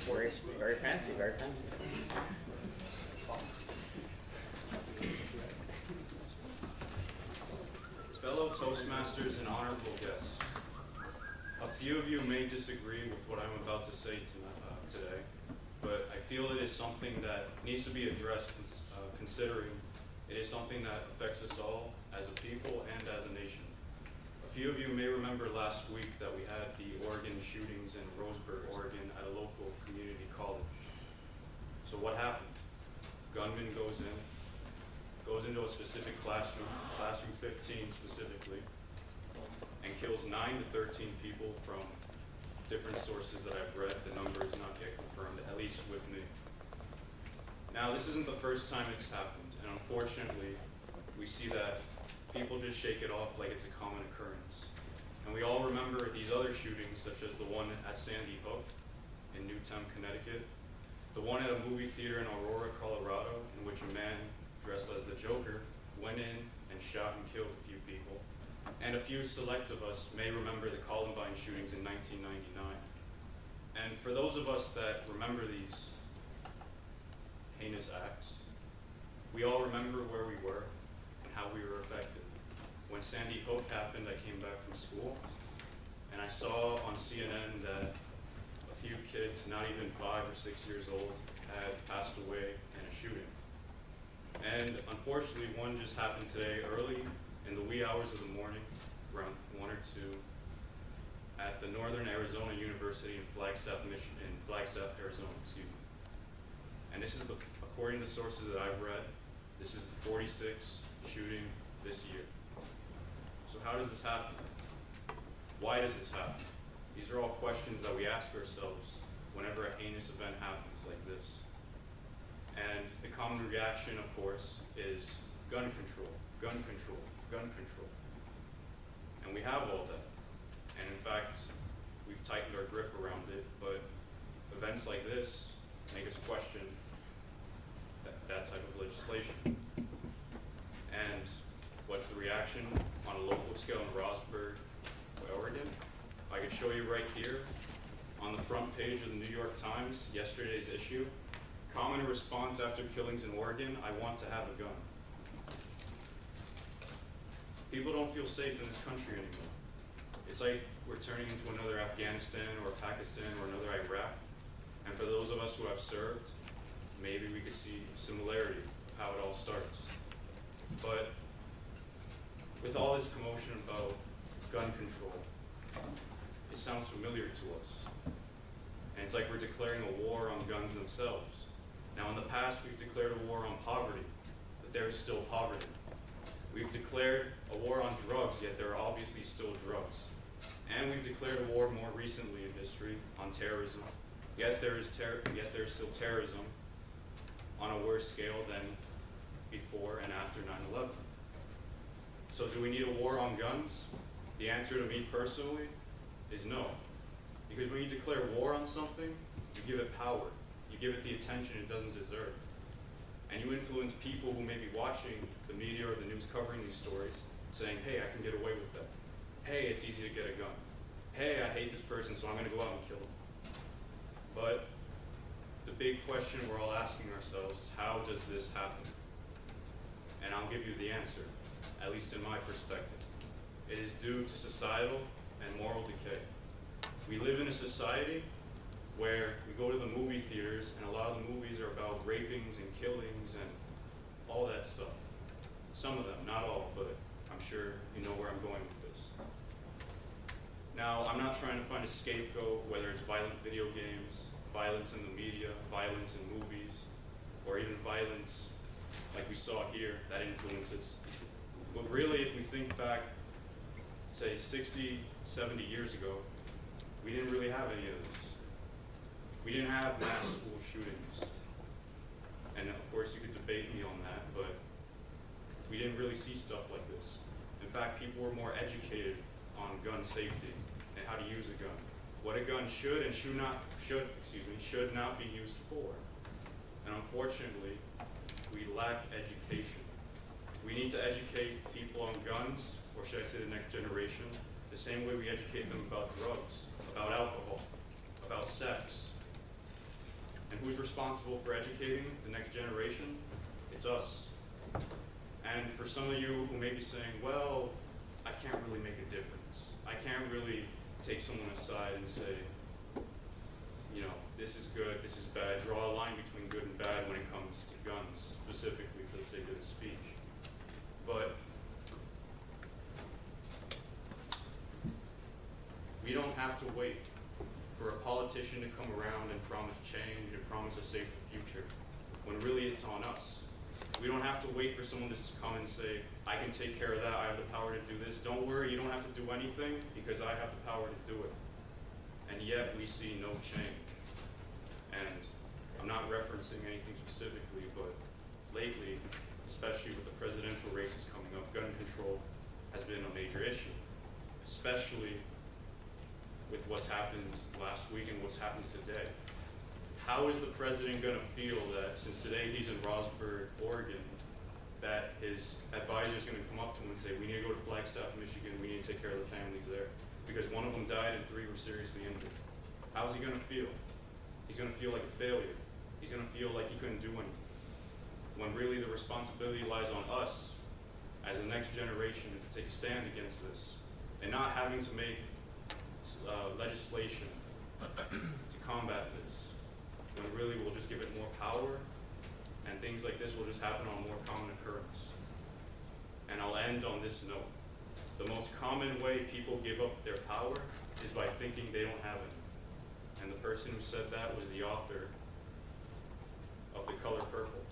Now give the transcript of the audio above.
Very, very fancy, very fancy. Fellow Toastmasters and honorable guests, a few of you may disagree with what I'm about to say today, but I feel it is something that needs to be addressed considering it is something that affects us all as a people and as a nation. A few of you may remember last week that we had the Oregon shootings in Roseburg, Oregon at a local community college. So what happened? Gunman goes into a specific classroom 15 specifically, and kills 9 to 13 people from different sources that I've read. The number is not yet confirmed, at least with me. Now, this isn't the first time it's happened, and unfortunately, we see that people just shake it off like it's a common occurrence. And we all remember these other shootings, such as the one at Sandy Hook in Newtown, Connecticut, the one at a movie theater in Aurora, Colorado, in which a man dressed as the Joker went in and shot and killed a few people. And a few select of us may remember the Columbine shootings in 1999. And for those of us that remember these heinous acts, we all remember where we were and how we were affected. When Sandy Hook happened, I came back from school, and I saw on CNN that a few kids, not even 5 or 6 years old, had passed away in a shooting. And unfortunately, one just happened today early in the wee hours of the morning, around 1 or 2, at the Northern Arizona University in Flagstaff, Arizona, excuse me. And this is according to sources that I've read, this is the 46th shooting this year. So how does this happen? Why does this happen? These are all questions that we ask ourselves whenever a heinous event happens like this. And the common reaction, of course, is gun control, gun control, gun control. And we have all that. And in fact, we've tightened our grip around it, but events like this make us question that type of legislation. And what's the reaction on a local scale in Roseburg, Oregon? I could show you right here on the front page of the New York Times, yesterday's issue. Common response after killings in Oregon: I want to have a gun. People don't feel safe in this country anymore. It's like we're turning into another Afghanistan or Pakistan or another Iraq. And for those of us who have served, maybe we could see similarity of how it all starts. But with all this commotion about gun control, it sounds familiar to us. And it's like we're declaring a war on guns themselves. Now, in the past, we've declared a war on poverty, but there is still poverty. We've declared a war on drugs, yet there are obviously still drugs. And we've declared a war more recently in history on terrorism, yet there is still terrorism on a worse scale than before and after 9/11. So do we need a war on guns? The answer to me personally is no. Because when you declare war on something, you give it power. You give it the attention it doesn't deserve. And you influence people who may be watching the media or the news covering these stories, saying, hey, I can get away with that. Hey, it's easy to get a gun. Hey, I hate this person, so I'm going to go out and kill him. But the big question we're all asking ourselves is, how does this happen? And I'll give you the answer, at least in my perspective. It is due to societal and moral decay. We live in a society where we go to the movie theaters, and a lot of the movies are about rapings and killings and all that stuff. Some of them, not all, but I'm sure you know where I'm going with this. Now, I'm not trying to find a scapegoat, whether it's violent video games, violence in the media, violence in movies, or even violence like we saw here that influences. But really, if we think back, say 60, 70 years ago, we didn't really have any of this. We didn't have mass school shootings. And of course you could debate me on that, but we didn't really see stuff like this. In fact, people were more educated on gun safety and how to use a gun. What a gun should and should not be used for. And unfortunately, we lack education. We need to educate people on guns, or should I say the next generation, the same way we educate them about drugs, about alcohol, about sex. And who's responsible for educating the next generation? It's us. And for some of you who may be saying, well, I can't really make a difference. I can't really take someone aside and say, you know, this is good, this is bad. Draw a line between good and bad when it comes to guns, specifically for the sake of the speech. But we don't have to wait for a politician to come around and promise change and promise a safer future, when really it's on us. We don't have to wait for someone to come and say, I can take care of that, I have the power to do this. Don't worry, you don't have to do anything because I have the power to do it. And yet we see no change. And I'm not referencing anything specifically, but lately, especially with the presidential races coming up, gun control has been a major issue, especially with what's happened last week and what's happened today. How is the president going to feel that since today he's in Rossburg, Oregon, that his advisor is going to come up to him and say, we need to go to Flagstaff, Michigan, we need to take care of the families there, because one of them died and 3 were seriously injured. How's he going to feel? He's going to feel like a failure. He's going to feel like he couldn't do anything, when really the responsibility lies on us as the next generation to take a stand against this, and not having to make legislation to combat this, when really we'll just give it more power, and things like this will just happen on more common occurrence. And I'll end on this note. The most common way people give up their power is by thinking they don't have it. And the person who said that was the author of The Color Purple.